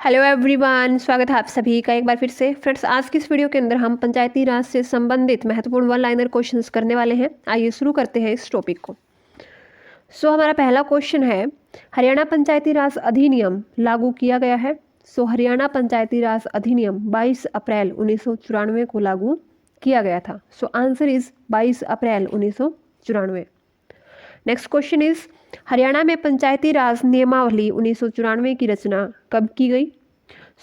Hello everyone, स्वागत है आप सभी का एक बार फिर से। फ्रेंड्स, आज की इस वीडियो के अंदर हम पंचायती राज से संबंधित महत्वपूर्ण वन लाइनर क्वेश्चंस करने वाले हैं। आइए शुरू करते हैं इस टॉपिक को। हमारा पहला क्वेश्चन है, हरियाणा पंचायती राज अधिनियम लागू किया गया है। हरियाणा पंचायती राज अधिनियम 22 अप्रैल 1994 को लागू किया गया था। Answer is 22 April 1994। Next question is, Haryana में पंचायती राज नियमावली 1994 की रचना कब की गई?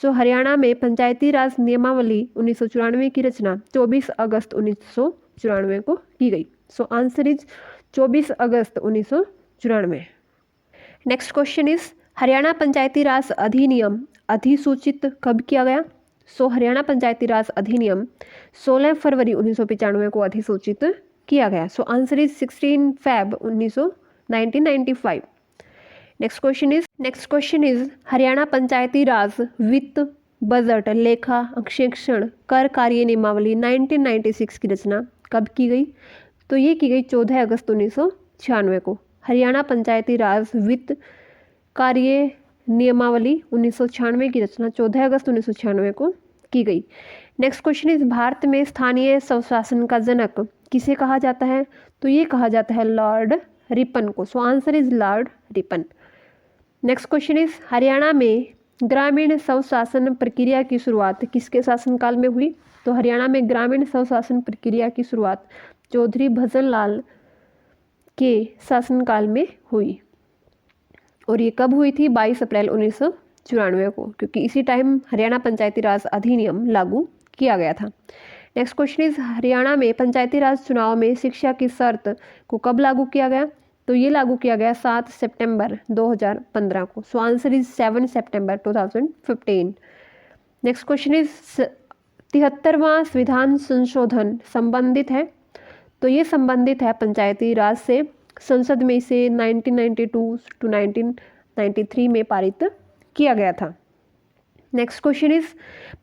हरियाणा में पंचायती राज नियमावली 1994 की रचना 24 अगस्त 1994 को की गई। Answer is 24 August 1994। Next question is, Haryana Panchayati Raj अधिनियम अधिसूचित कब किया गया? हरियाणा पंचायती राज अधिनियम 16 फरवरी 1995 को अधिसूचित किया गया। Answer is 16 Feb 1995। Next question is Haryana Panchayati Raj वित्त बजट लेखा अंकेक्षण कर कार्य नियमावली 1996 की रचना कब की गई? ये की गई 14 अगस्त 1996 को। हरियाणा पंचायती राज वित्त कार्य नियमावली 1996 की रचना 14 अगस्त 1996 को की गई। नेक्स्ट क्वेश्चन इज, भारत में स्थानीय स्वशासन का जनक किसे कहा जाता है? ये कहा जाता है लॉर्ड रिपन को। Answer is Lord Ripon. Next question is, Haryana में ग्रामीण स्वशासन प्रक्रिया की शुरुआत किसके शासनकाल में हुई? हरियाणा में ग्रामीण स्वशासन प्रक्रिया की शुरुआत चौधरी भजन लाल के शासनकाल में हुई। और ये कब हुई थी? 22 अप्रैल 1994 को, क्योंकि इसी टाइम हरियाणा पंचायती राज अधिनियम लागू किया गया था। नेक्स्ट क्वेश्चन इज, हरियाणा में पंचायती राज चुनाव में शिक्षा की शर्त को कब लागू किया गया? ये लागू किया गया 7 सितंबर 2015 को। Answer is 7 September 2015। Next question is, 73वां संविधान संशोधन संबंधित है। ये संबंधित है पंचायती राज से। संसद में इसे 1992 टू 1993 में पारित किया गया था। Next question is,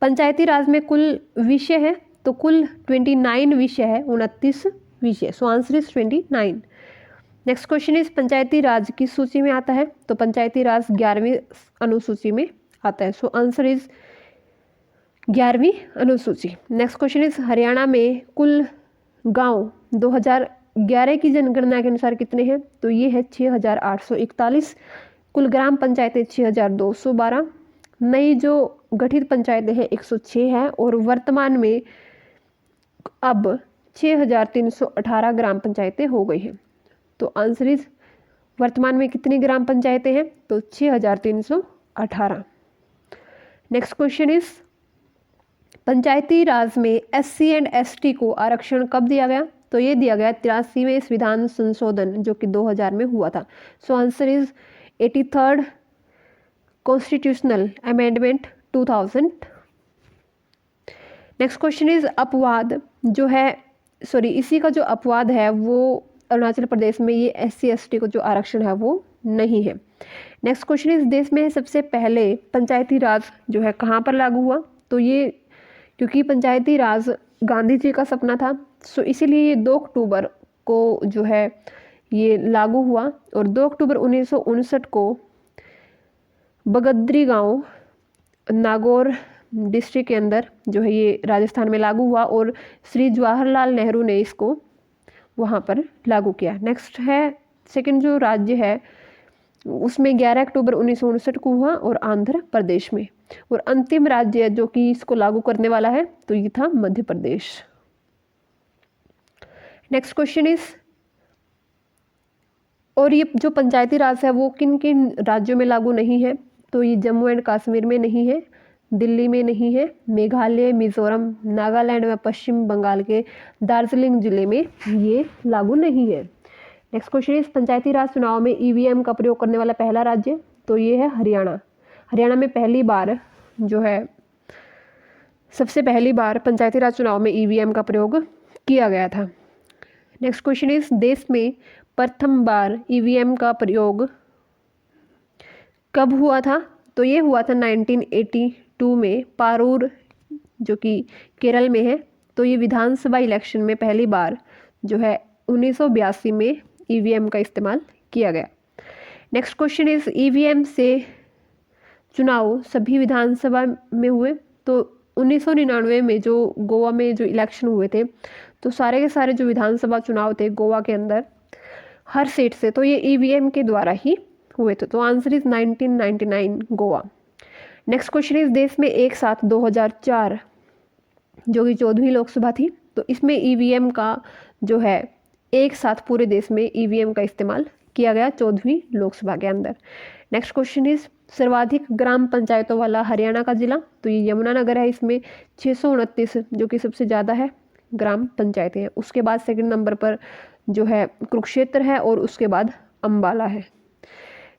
Panchayati Raj में कुल विषय है? कुल 29 विषय है, 29 विषय। Answer is 29। Next question is, Panchayati Raj किस सूची में आता है? पंचायती राज 11वीं अनुसूची में आता है। आंसर इज 11वीं अनुसूची। नेक्स्ट क्वेश्चन इज, हरियाणा में कुल गांव 2011 की जनगणना के अनुसार कितने हैं? ये है 6841। कुल ग्राम पंचायतें 6212। नई जो गठित पंचायतें हैं 106 है, और वर्तमान में अब 6318 ग्राम पंचायतें हो गई हैं। आंसर इज, वर्तमान में कितनी ग्राम पंचायतें हैं? 6318। Next question is, Panchayati Raj में SC एंड ST को आरक्षण कब दिया गया? ये दिया गया 83वें संविधान संशोधन जो कि 2000 में हुआ था। Answer is 83rd constitutional amendment 2000। Next question is, अपवाद जो है इसी का जो अपवाद है वो अरुणाचल प्रदेश में ये SC ST को जो आरक्षण है वो नहीं है। नेक्स्ट क्वेश्चन इज, देश में सबसे पहले पंचायती राज जो है कहाँ पर लागू हुआ? ये क्योंकि पंचायती राज गांधी जी का सपना था, इसीलिए ये 2 अक्टूबर को जो है ये लागू हुआ। और 2 अक्टूबर 1959 को बगद्री गांव नागौर डिस्ट्रिक्ट के अंदर जो है ये राजस्थान में लागू हुआ, और श्री जवाहरलाल नेहरू ने इसको वहाँ पर लागू किया। नेक्स्ट है, सेकंड जो राज्य है उसमें 11 अक्टूबर 1959 को हुआ, और आंध्र प्रदेश में। और अंतिम राज्य जो कि इसको लागू करने वाला है ये था Madhya Pradesh. Next question is, और ये जो पंचायती राज है वो किन किन राज्यों में लागू नहीं है? ये जम्मू एंड कश्मीर में नहीं है, दिल्ली में नहीं है, मेघालय, मिजोरम, नागालैंड व पश्चिम बंगाल के दार्जिलिंग जिले में ये लागू नहीं है। नेक्स्ट क्वेश्चन इज, पंचायती राज चुनाव में EVM का प्रयोग करने वाला पहला राज्य? ये है हरियाणा। हरियाणा में पहली बार जो है सबसे पहली बार पंचायती राज चुनाव में EVM का प्रयोग किया गया था। नेक्स्ट क्वेश्चन इज, देश में प्रथम बार EVM का प्रयोग कब हुआ था? ये हुआ था 1982 में, पारूर जो कि केरल में है। ये विधानसभा इलेक्शन में पहली बार जो है 1982 में EVM का इस्तेमाल किया गया। नेक्स्ट क्वेश्चन इज, EVM से चुनाव सभी विधानसभा में हुए। तो 1999 में जो गोवा में जो इलेक्शन हुए थे, तो सारे के सारे जो विधानसभा चुनाव थे गोवा के अंदर हर सीट से, तो ये ईवीएम के द्वारा ही हुए थे। तो answer is 1999 Goa. Next question is देश में एक साथ 2004 जो कि 14वीं लोकसभा थी, तो इसमें ईवीएम का जो है एक साथ पूरे देश में ईवीएम का इस्तेमाल किया गया 14वीं लोकसभा के अंदर। नेक्स्ट क्वेश्चन इज सर्वाधिक ग्राम पंचायतों वाला हरियाणा का जिला, तो ये यमुनानगर है। इसमें 629 जो कि सबसे ज़्यादा है ग्राम पंचायतें हैं। उसके बाद सेकंड नंबर पर जो है कुरुक्षेत्र है और उसके बाद अंबाला है।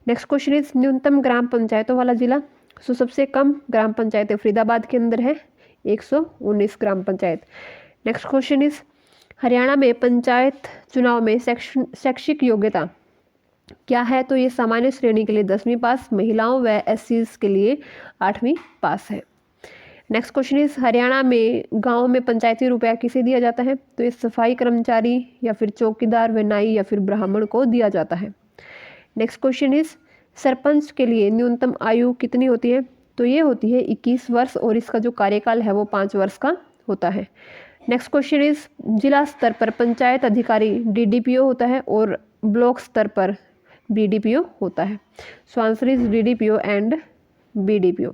नेक्स्ट क्वेश्चन इज न्यूनतम ग्राम पंचायतों वाला जिला, सो सबसे कम ग्राम पंचायतें फरीदाबाद के अंदर है 119 gram panchayat. Next question is Haryana में पंचायत चुनाव में शैक्षिक योग्यता क्या है, तो ये सामान्य श्रेणी के लिए 10वीं पास, महिलाओं व एससीज के लिए 8वीं पास है। नेक्स्ट क्वेश्चन इज हरियाणा में गांव में पंचायती रुपया किसे दिया जाता है, तो ये सफाई कर्मचारी या फिर चौकीदार व नाई या फिर ब्राह्मण को दिया जाता है। नेक्स्ट क्वेश्चन इज सरपंच के लिए न्यूनतम आयु कितनी होती है, तो ये होती है 21 वर्ष और इसका जो कार्यकाल है वो 5 वर्ष का होता है। नेक्स्ट क्वेश्चन इज जिला स्तर पर पंचायत अधिकारी डीडीपीओ होता है और ब्लॉक स्तर पर बीडीपीओ होता है। So answer is DDPO and BDPO.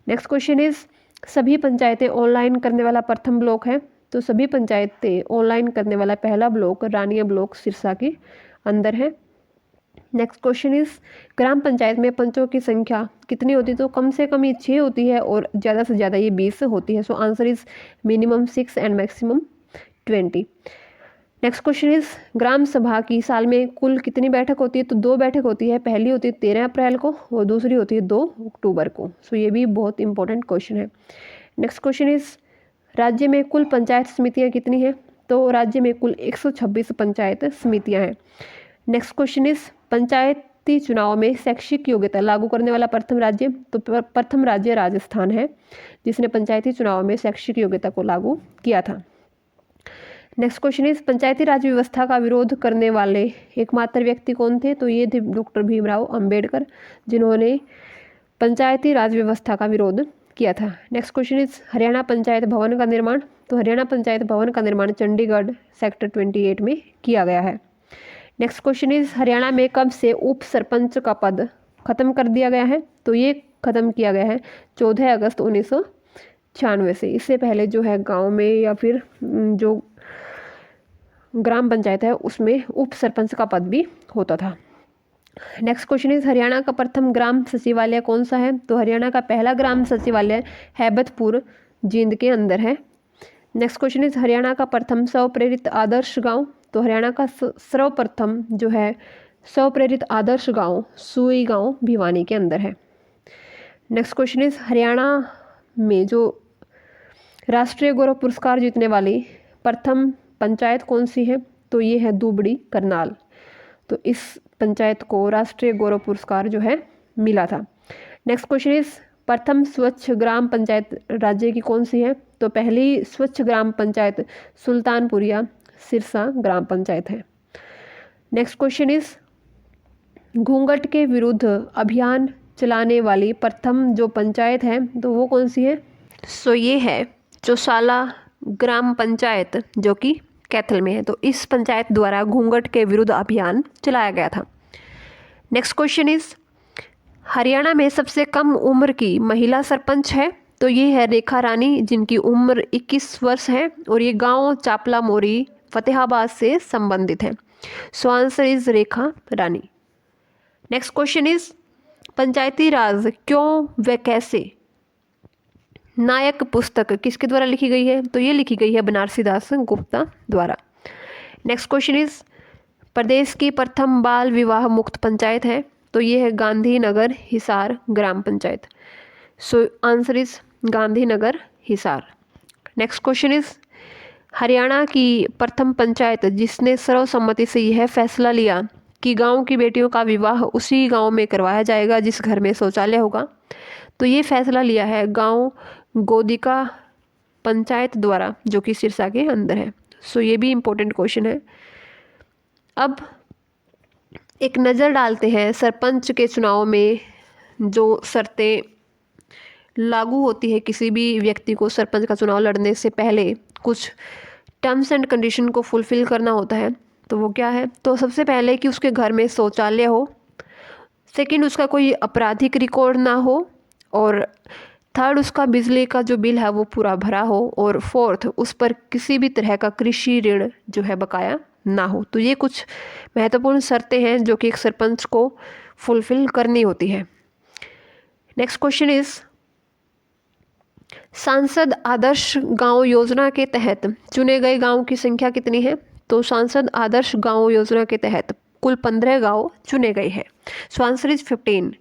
Next question is सभी पंचायतें ऑनलाइन करने वाला प्रथम ब्लॉक है, तो सभी पंचायतें ऑनलाइन करने वाला पहला ब्लॉक रानिया ब्लॉक सिरसा के अंदर है। Next question is gram panchayat में पंचों की संख्या कितनी होती है, तो कम से कम ये 6 होती है और ज़्यादा से ज़्यादा ये 20 होती है। So answer is minimum 6 and maximum 20। Next question is gram sabha की साल में कुल कितनी बैठक होती है, तो 2 बैठक होती है। पहली होती है 13 अप्रैल को और दूसरी होती है 2 अक्टूबर को। सो ये भी बहुत इंपॉर्टेंट क्वेश्चन है। नेक्स्ट क्वेश्चन इज राज्य में कुल पंचायत समितियाँ कितनी हैं, तो राज्य में कुल 126 पंचायत समितियाँ हैं। नेक्स्ट क्वेश्चन इज पंचायती चुनाव में शैक्षिक योग्यता लागू करने वाला प्रथम राज्य, तो प्रथम राज्य राजस्थान है जिसने पंचायती चुनाव में शैक्षिक योग्यता को लागू किया था। नेक्स्ट क्वेश्चन इज पंचायती राज व्यवस्था का विरोध करने वाले एकमात्र व्यक्ति कौन थे, तो ये थे डॉक्टर भीमराव अंबेडकर जिन्होंने पंचायती राज व्यवस्था का विरोध किया था। Next question is Haryana panchayat भवन का निर्माण, तो हरियाणा पंचायत भवन का निर्माण चंडीगढ़ सेक्टर 28 में किया गया है। नेक्स्ट क्वेश्चन इज हरियाणा में कब से उप सरपंच का पद खत्म कर दिया गया है, तो ये खत्म किया गया है 14 अगस्त 1996 से। इससे पहले जो है गांव में या फिर जो ग्राम पंचायत है उसमें उप सरपंच का पद भी होता था। नेक्स्ट क्वेश्चन इज हरियाणा का प्रथम ग्राम सचिवालय कौन सा है, तो हरियाणा का पहला ग्राम सचिवालय हैबतपुर जींद के अंदर है। नेक्स्ट क्वेश्चन इज हरियाणा का प्रथम स्व प्रेरित आदर्श गांव, तो हरियाणा का सर्वप्रथम जो है स्व प्रेरित आदर्श गांव सुई गांव भिवानी के अंदर है। नेक्स्ट क्वेश्चन इज हरियाणा में जो राष्ट्रीय गौरव पुरस्कार जीतने वाली प्रथम पंचायत कौन सी है, तो ये है दुबड़ी करनाल। तो इस पंचायत को राष्ट्रीय गौरव पुरस्कार जो है मिला था। नेक्स्ट क्वेश्चन इज प्रथम स्वच्छ ग्राम पंचायत राज्य की कौन सी है, तो पहली स्वच्छ ग्राम पंचायत सुल्तानपुरिया सिरसा ग्राम पंचायत है। नेक्स्ट क्वेश्चन इज घूंघट के विरुद्ध अभियान चलाने वाली प्रथम जो पंचायत है तो वो कौन सी है, सो ये है चौसाला ग्राम पंचायत जो कि कैथल में है। तो इस पंचायत द्वारा घूंघट के विरुद्ध अभियान चलाया गया था। नेक्स्ट क्वेश्चन इज हरियाणा में सबसे कम उम्र की महिला सरपंच है, तो ये है रेखा रानी जिनकी उम्र 21 वर्ष है और ये गांव चापला मोरी फतेहाबाद से संबंधित है। So answer is Rekha Rani. Next question is Panchayati Raj क्यों व कैसे नायक पुस्तक किसके द्वारा लिखी गई है, तो ये लिखी गई है बनारसी दास गुप्ता द्वारा। नेक्स्ट क्वेश्चन इज प्रदेश की प्रथम बाल विवाह मुक्त पंचायत है, तो ये है Gandhinagar Hisar gram panchayat. So answer is Gandhinagar Hisar. Next question is Haryana की प्रथम पंचायत जिसने सर्वसम्मति से यह फैसला लिया कि गांव की बेटियों का विवाह उसी गांव में करवाया जाएगा जिस घर में शौचालय होगा, तो ये फैसला लिया है गांव गोदिका पंचायत द्वारा जो कि सिरसा के अंदर है। सो ये भी इम्पोर्टेंट क्वेश्चन है। अब एक नज़र डालते हैं सरपंच के चुनाव में जो शर्तें लागू होती है किसी भी व्यक्ति को सरपंच का चुनाव लड़ने से पहले कुछ टर्म्स एंड कंडीशन को फुलफिल करना होता है। तो वो क्या है? तो सबसे पहले कि उसके घर में शौचालय हो, सेकंड उसका कोई आपराधिक रिकॉर्ड ना हो, और थर्ड उसका बिजली का जो बिल है वो पूरा भरा हो, और फोर्थ उस पर किसी भी तरह का कृषि ऋण जो है बकाया ना हो। तो ये कुछ महत्वपूर्ण शर्तें हैं जो कि एक सरपंच को फुलफिल करनी होती है। नेक्स्ट क्वेश्चन इज, सांसद आदर्श गांव योजना के तहत चुने गए गांव की संख्या कितनी है? तो सांसद आदर्श गांव योजना के तहत कुल 15 गांव चुने गए हैं। सो answer is 15।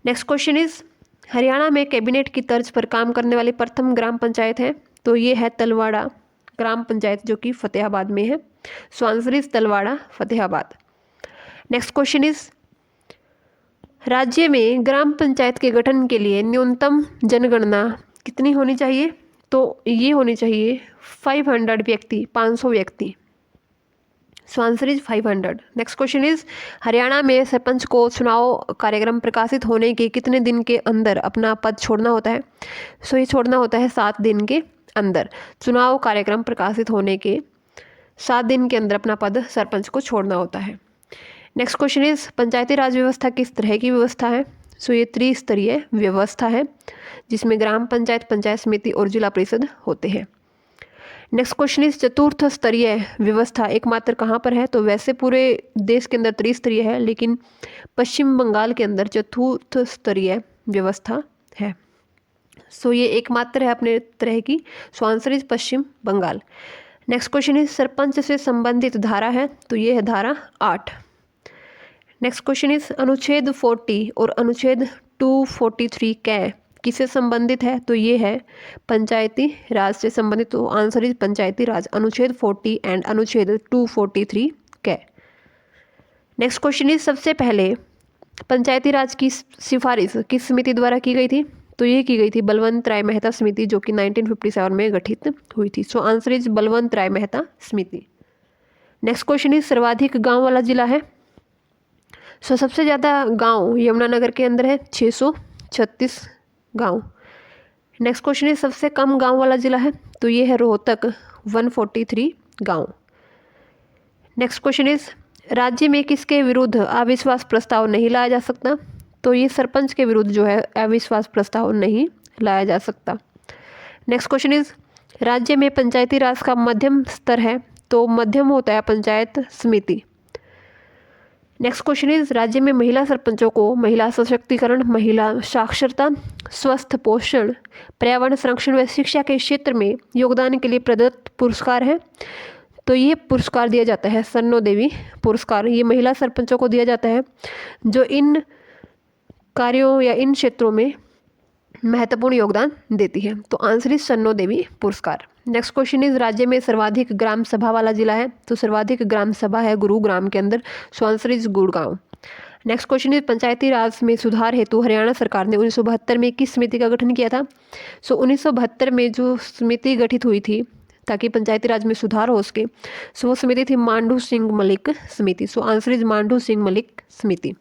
Next question is, Haryana में कैबिनेट की तर्ज पर काम करने वाली प्रथम ग्राम पंचायत है। तो ये है तलवाड़ा ग्राम पंचायत जो कि फतेहाबाद में है। So answer is Talwara Fatehabad. Next question is, राज्य में ग्राम पंचायत के गठन के लिए न्यूनतम जनगणना कितनी होनी चाहिए? तो ये होनी चाहिए 500 व्यक्ति, 500 व्यक्ति। सो answer is 500। Next question is, Haryana में सरपंच को चुनाव कार्यक्रम प्रकाशित होने के कितने दिन के अंदर अपना पद छोड़ना होता है? सो ये छोड़ना होता है 7 दिन के अंदर। चुनाव कार्यक्रम प्रकाशित होने के 7 दिन के अंदर अपना पद सरपंच को छोड़ना होता है। नेक्स्ट क्वेश्चन इज, पंचायती राज व्यवस्था किस तरह की व्यवस्था है? सो ये त्रिस्तरीय व्यवस्था है जिसमें ग्राम पंचायत, पंचायत समिति और जिला परिषद होते हैं। नेक्स्ट क्वेश्चन इज, चतुर्थ स्तरीय व्यवस्था एकमात्र कहाँ पर है? तो वैसे पूरे देश के अंदर त्रिस्तरीय है, लेकिन पश्चिम बंगाल के अंदर चतुर्थ स्तरीय व्यवस्था है। सो ये एकमात्र है अपने तरह की। So answer is Paschim Bangal. Next question is, sarpanch से संबंधित धारा है। तो ये है धारा 8। नेक्स्ट क्वेश्चन इज, अनुच्छेद 40 और अनुच्छेद 243 कै किससे संबंधित है? तो ये है पंचायती राज से संबंधित। तो आंसर इज पंचायती राज, अनुच्छेद 40 एंड अनुच्छेद 243 कै। नेक्स्ट क्वेश्चन इज, सबसे पहले पंचायती राज की सिफारिश किस समिति द्वारा की गई थी? तो ये की गई थी बलवंत राय मेहता समिति जो कि 1957 में गठित हुई थी। सो आंसर इज बलवंत राय मेहता समिति। नेक्स्ट क्वेश्चन इज, सर्वाधिक गांव वाला जिला है। सो सबसे ज़्यादा गांव यमुनानगर के अंदर है, 636 गांव। नेक्स्ट क्वेश्चन इज, सबसे कम गांव वाला जिला है। तो ये है रोहतक, 143 गांव। नेक्स्ट क्वेश्चन इज, राज्य में किसके विरुद्ध अविश्वास प्रस्ताव नहीं लाया जा सकता? तो ये सरपंच के विरुद्ध जो है अविश्वास प्रस्ताव नहीं लाया जा सकता। नेक्स्ट क्वेश्चन इज, राज्य में पंचायती राज का मध्यम स्तर है। तो मध्यम होता है पंचायत समिति। नेक्स्ट क्वेश्चन इज, राज्य में महिला सरपंचों को महिला सशक्तिकरण, महिला साक्षरता, स्वस्थ पोषण, पर्यावरण संरक्षण व शिक्षा के क्षेत्र में योगदान के लिए प्रदत्त पुरस्कार है। तो ये पुरस्कार दिया जाता है सन्नो देवी पुरस्कार। ये महिला सरपंचों को दिया जाता है जो इन कार्यों या इन क्षेत्रों में महत्वपूर्ण योगदान देती है। तो आंसर इज सन्नो देवी पुरस्कार। नेक्स्ट क्वेश्चन इज, राज्य में सर्वाधिक ग्राम सभा वाला जिला है। तो सर्वाधिक ग्राम सभा है गुरुग्राम के अंदर। So answer is Gurgaon. Next question is, Panchayati Raj में सुधार हेतु हरियाणा सरकार ने 1972 में किस समिति का गठन किया था? सो 1972 में जो समिति गठित हुई थी ताकि पंचायती राज में सुधार हो सके, सो वो समिति थी मांडू सिंह मलिक समिति। So answer is Mandu Singh Malik समिति।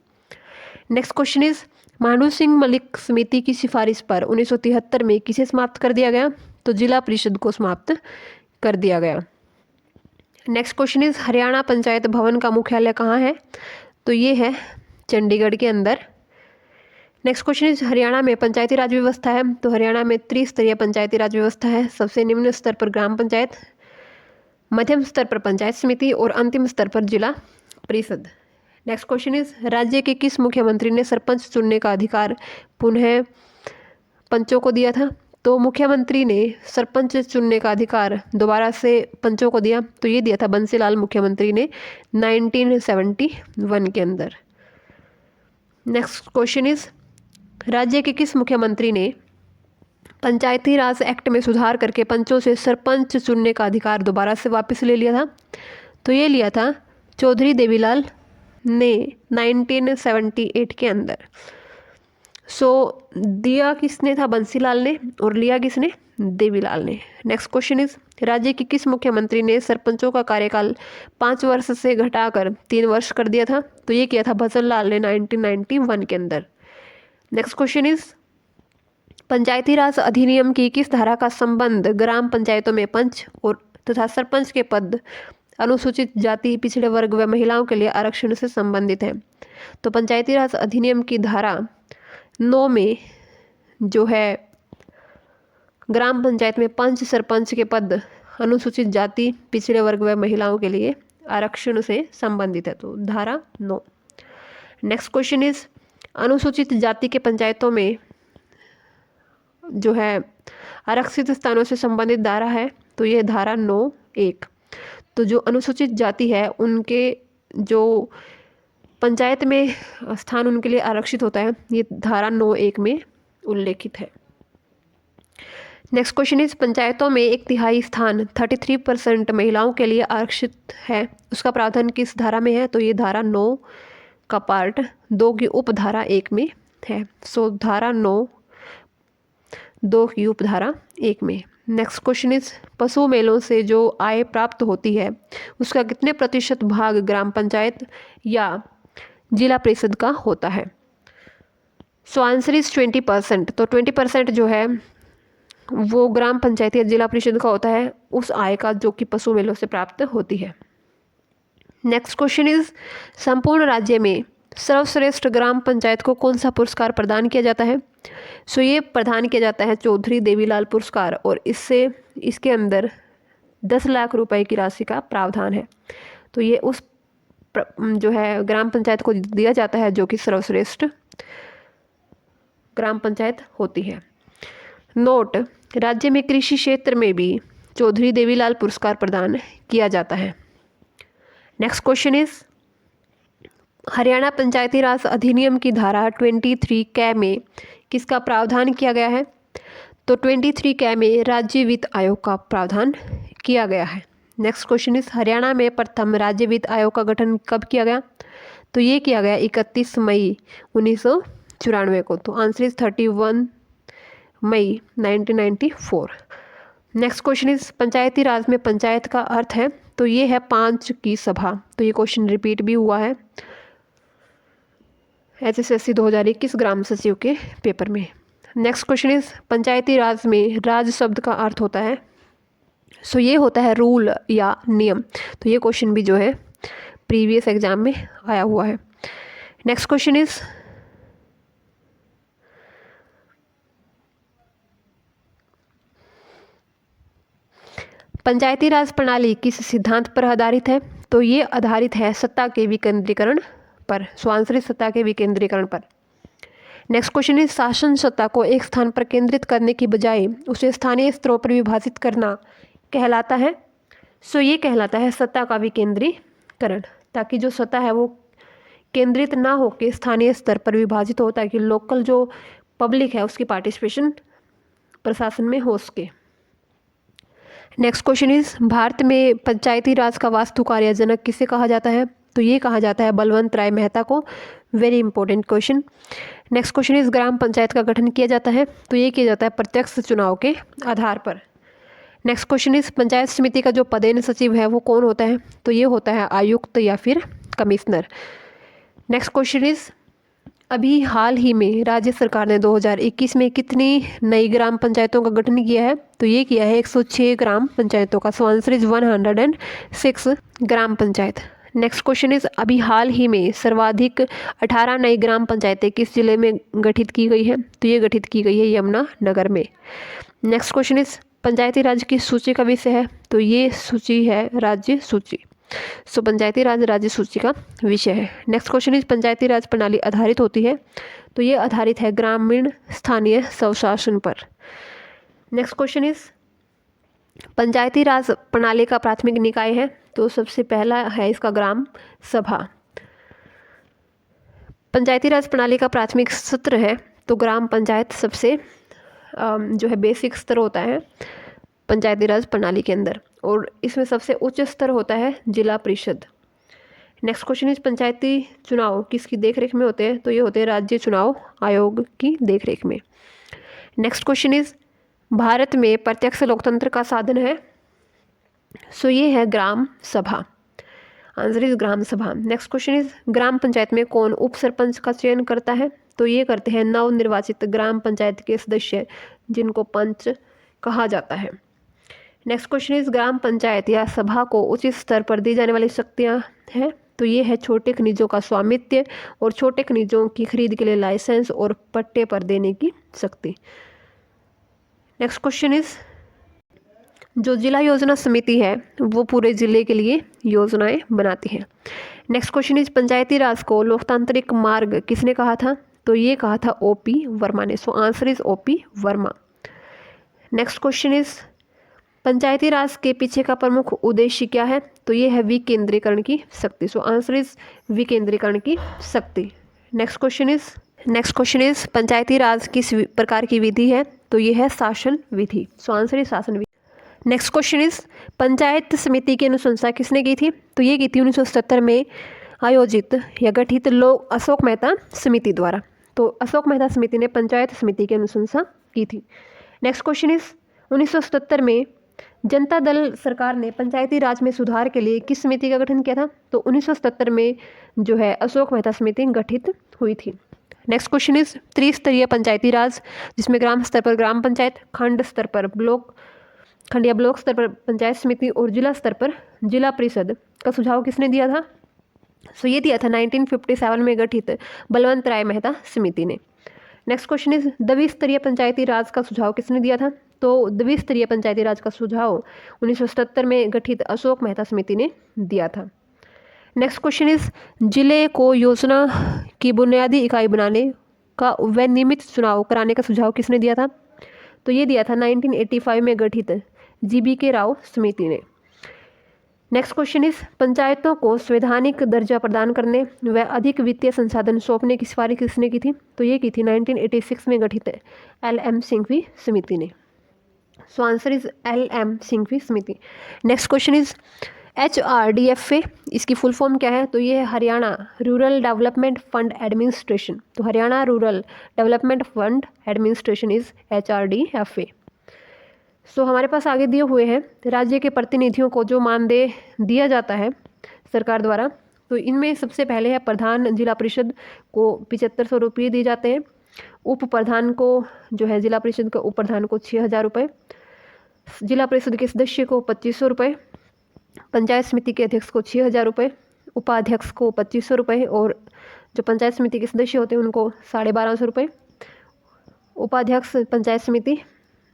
Next question is, Mandu Singh Malik समिति की सिफारिश पर 1973 में किसे समाप्त कर दिया गया? तो जिला परिषद को समाप्त कर दिया गया। Next question is, Haryana panchayat भवन का मुख्यालय कहाँ है? तो ये है चंडीगढ़ के अंदर। नेक्स्ट क्वेश्चन इज, हरियाणा में पंचायती राज व्यवस्था है। तो हरियाणा में त्रिस्तरीय पंचायती राज व्यवस्था है। सबसे निम्न स्तर पर ग्राम पंचायत, मध्यम स्तर पर पंचायत समिति और अंतिम स्तर पर जिला परिषद। नेक्स्ट क्वेश्चन इज, राज्य के किस मुख्यमंत्री ने सरपंच चुनने का अधिकार पुनः पंचों को दिया था? तो मुख्यमंत्री ने सरपंच चुनने का अधिकार दोबारा से पंचों को दिया। तो ये दिया था बंसीलाल मुख्यमंत्री ने 1971 के अंदर। नेक्स्ट क्वेश्चन इज, राज्य के किस मुख्यमंत्री ने पंचायती राज एक्ट में सुधार करके पंचों से सरपंच चुनने का अधिकार दोबारा से वापस ले लिया था? तो ये लिया था चौधरी देवीलाल ने 1978 के अंदर। सो दिया किसने था? बंसीलाल ने, और लिया किसने? देवीलाल ने। नेक्स्ट क्वेश्चन इज, राज्य के किस मुख्यमंत्री ने सरपंचों का कार्यकाल 5 वर्ष से घटाकर 3 वर्ष कर दिया था? तो ये किया था भजन लाल ने 1991 के अंदर। Next question is Panchayati Raj अधिनियम की किस धारा का संबंध ग्राम पंचायतों में पंच और तथा सरपंच के पद अनुसूचित जाति, पिछड़े वर्ग व महिलाओं के लिए आरक्षण से संबंधित है? तो पंचायती राज अधिनियम की धारा 9 में जो है ग्राम पंचायत में पंच सरपंच के पद अनुसूचित जाति, पिछड़े वर्ग व महिलाओं के लिए आरक्षण से संबंधित है, तो धारा 9। नेक्स्ट क्वेश्चन इज अनुसूचित जाति के पंचायतों में जो है आरक्षित स्थानों से संबंधित धारा है, तो ये धारा 9(1). तो जो अनुसूचित जाति है उनके जो पंचायत में स्थान उनके लिए आरक्षित होता है, ये धारा 9(1) में उल्लेखित है। नेक्स्ट क्वेश्चन इज पंचायतों में 1/3 स्थान 33% महिलाओं के लिए आरक्षित है, उसका प्रावधान किस धारा में है? तो ये धारा 9 का पार्ट 2 की उपधारा 1 में है। सो धारा 9 2 की उपधारा 1 में। नेक्स्ट क्वेश्चन इज पशु मेलों से जो आय प्राप्त होती है उसका कितने प्रतिशत भाग ग्राम पंचायत या जिला परिषद का होता है? So answer is 20%। तो 20% जो है वो ग्राम पंचायत या जिला परिषद का होता है उस आय का जो कि पशु मेलों से प्राप्त होती है। नेक्स्ट क्वेश्चन इज संपूर्ण राज्य में सर्वश्रेष्ठ ग्राम पंचायत को कौन सा पुरस्कार प्रदान किया जाता है? सो ये प्रदान किया जाता है चौधरी देवीलाल पुरस्कार, और इसके अंदर 10 लाख रुपए की राशि का प्रावधान है। तो ये उस जो है ग्राम पंचायत को दिया जाता है जो कि सर्वश्रेष्ठ ग्राम पंचायत होती है। नोट, राज्य में कृषि क्षेत्र में भी चौधरी देवीलाल पुरस्कार प्रदान किया जाता है। Next question is Haryana Panchayati Raj अधिनियम की धारा 23 कै में किसका प्रावधान किया गया है? तो 23 कै में राज्य वित्त आयोग का प्रावधान किया गया है। नेक्स्ट क्वेश्चन इज हरियाणा में प्रथम राज्य वित्त आयोग का गठन कब किया गया? तो ये किया गया 31 मई 1994 को। तो answer is 31 May 1994। Next question is Panchayati Raj में पंचायत का अर्थ है, तो ये है 5 की सभा। तो ये क्वेश्चन रिपीट भी हुआ है HSSC 2021 ग्राम सचिव के पेपर में। Next question is Panchayati Raj में राज शब्द का अर्थ होता है, सो ये होता है रूल या नियम। तो ये क्वेश्चन भी जो है प्रीवियस एग्जाम में आया हुआ है। नेक्स्ट क्वेश्चन इज पंचायती राज प्रणाली किस सिद्धांत पर आधारित है? तो ये आधारित है सत्ता के विकेंद्रीकरण पर। सो आंसर इज सत्ता के विकेंद्रीकरण पर। नेक्स्ट क्वेश्चन इज शासन सत्ता को एक स्थान पर केंद्रित करने की बजाय उसे स्थानीय स्तरों पर विभाजित करना कहलाता है। सो ये कहलाता है सत्ता का विकेंद्रीकरण, ताकि जो सत्ता है वो केंद्रित ना होकर स्थानीय स्तर पर विभाजित हो, ताकि लोकल जो पब्लिक है उसकी पार्टिसिपेशन प्रशासन में हो सके। नेक्स्ट क्वेश्चन इज भारत में पंचायती राज का वास्तुकार या जनक किसे कहा जाता है? तो ये कहा जाता है बलवंत राय मेहता को। Very important question. Next question is gram panchayat का गठन किया जाता है, तो ये किया जाता है प्रत्यक्ष चुनाव के आधार पर। नेक्स्ट क्वेश्चन इज पंचायत समिति का जो पदेन सचिव है वो कौन होता है? तो ये होता है आयुक्त या फिर कमिश्नर। नेक्स्ट क्वेश्चन इज अभी हाल ही में राज्य सरकार ने 2021 में कितनी नई ग्राम पंचायतों का गठन किया है? तो ये किया है 106 ग्राम पंचायतों का। सो answer is 106 gram panchayat. Next question is अभी हाल ही में सर्वाधिक 18 नई ग्राम पंचायतें किस जिले में गठित की गई है? तो ये गठित की गई है यमुनानगर में। नेक्स्ट क्वेश्चन इज पंचायती राज की सूची का विषय है? तो ये सूची है राज्य सूची। सो पंचायती राज राज्य सूची का विषय है। नेक्स्ट क्वेश्चन इज पंचायती राज प्रणाली आधारित होती है? तो ये आधारित है ग्रामीण स्थानीय स्वशासन पर। नेक्स्ट क्वेश्चन इज पंचायती राज प्रणाली का प्राथमिक निकाय है? तो सबसे पहला है इसका ग्राम सभा। पंचायती राज प्रणाली का प्राथमिक सत्र है, तो ग्राम पंचायत सबसे जो है बेसिक स्तर होता है पंचायती राज प्रणाली के अंदर, और इसमें सबसे उच्च स्तर होता है जिला परिषद। नेक्स्ट क्वेश्चन इज पंचायती चुनाव किसकी देखरेख में होते हैं? तो ये होते हैं राज्य चुनाव आयोग की देखरेख में। नेक्स्ट क्वेश्चन इज भारत में प्रत्यक्ष लोकतंत्र का साधन है? सो ये है ग्राम सभा। आंसर इज ग्राम सभा। Next question is gram panchayat में कौन उप सरपंच का चयन करता है? तो ये करते हैं नवनिर्वाचित ग्राम पंचायत के सदस्य, जिनको पंच कहा जाता है। Next question is gram panchayat या सभा को उचित स्तर पर दी जाने वाली शक्तियाँ हैं, तो ये है छोटे खनिजों का स्वामित्व और छोटे खनिजों की खरीद के लिए लाइसेंस और पट्टे पर देने की शक्ति। नेक्स्ट क्वेश्चन इज जो जिला योजना समिति है वो पूरे जिले के लिए योजनाएं बनाती है। नेक्स्ट क्वेश्चन इज पंचायती राज को लोकतांत्रिक मार्ग किसने कहा था, तो ये कहा था ओपी वर्मा ने। So answer is OP Verma. Next question is Panchayati Raj के पीछे का प्रमुख उद्देश्य क्या है, तो ये है विकेंद्रीकरण की शक्ति। सो आंसर इज विकेंद्रीकरण की शक्ति। Next question is Panchayati Raj किस प्रकार की विधि है, तो ये है शासन विधि। सो आंसर इज शासन विधि। नेक्स्ट क्वेश्चन इज पंचायत समिति की अनुशंसा किसने की थी, तो ये की थी 1977 में आयोजित या गठित लोक अशोक मेहता समिति द्वारा। तो अशोक मेहता समिति ने पंचायत समिति की अनुशंसा की थी। नेक्स्ट क्वेश्चन इज 1977 में जनता दल सरकार ने पंचायती राज में सुधार के लिए किस समिति का गठन किया था, तो 1977 में जो है अशोक मेहता समिति गठित हुई थी। नेक्स्ट क्वेश्चन इज त्रिस्तरीय पंचायती राज, जिसमें ग्राम स्तर पर ग्राम पंचायत, खंड स्तर पर खंड या ब्लॉक स्तर पर पंचायत समिति और जिला स्तर पर जिला परिषद का सुझाव किसने दिया था, सो ये दिया था 1957 में गठित बलवंत राय मेहता समिति ने। नेक्स्ट क्वेश्चन इज द्विस्तरीय पंचायती राज का सुझाव किसने दिया था, तो द्विस्तरीय पंचायती राज का सुझाव 1977 में गठित अशोक मेहता समिति ने दिया था। नेक्स्ट क्वेश्चन इज जिले को योजना की बुनियादी इकाई बनाने का व नियमित चुनाव कराने का सुझाव किसने दिया था, तो ये दिया था 1985 में गठित GBK राव समिति ने। नेक्स्ट क्वेश्चन इज पंचायतों को संवैधानिक दर्जा प्रदान करने व अधिक वित्तीय संसाधन सौंपने की सिफारिश किसने की थी, तो ये की थी 1986 में गठित LM सिंघवी समिति ने। So answer is LM Singhvi समिति। नेक्स्ट क्वेश्चन इज HRDFA, इसकी फुल फॉर्म क्या है, तो ये है Haryana rural development fund administration. तो Haryana rural development fund administration is HRDFA। So हमारे पास आगे दिए हुए हैं राज्य के प्रतिनिधियों को जो मानदेय दिया जाता है सरकार द्वारा, तो इनमें सबसे पहले है प्रधान जिला परिषद को 7500 रुपये दिए जाते हैं, उप प्रधान को जो है जिला परिषद के उप प्रधान को 6000 रुपये, जिला परिषद के सदस्य को 2500 रुपये, पंचायत समिति के अध्यक्ष को 6000 रुपये, उपाध्यक्ष को 2500 रुपये और जो पंचायत समिति के सदस्य होते हैं उनको 1250 रुपये, उपाध्यक्ष पंचायत समिति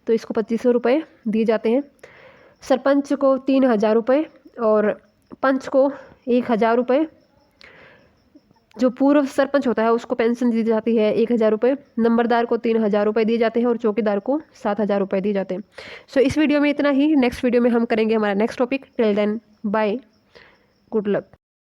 तो इसको 2500 रुपये दिए जाते हैं, सरपंच को 3000 रुपये और पंच को 1000 रुपये, जो पूर्व सरपंच होता है उसको पेंशन दी जाती है 1000 रुपये, नंबरदार को 3000 रुपये दिए जाते हैं और चौकीदार को 7000 रुपये दिए जाते हैं। सो इस वीडियो में इतना ही। नेक्स्ट वीडियो में हम करेंगे हमारा next topic. Till then bye, good luck.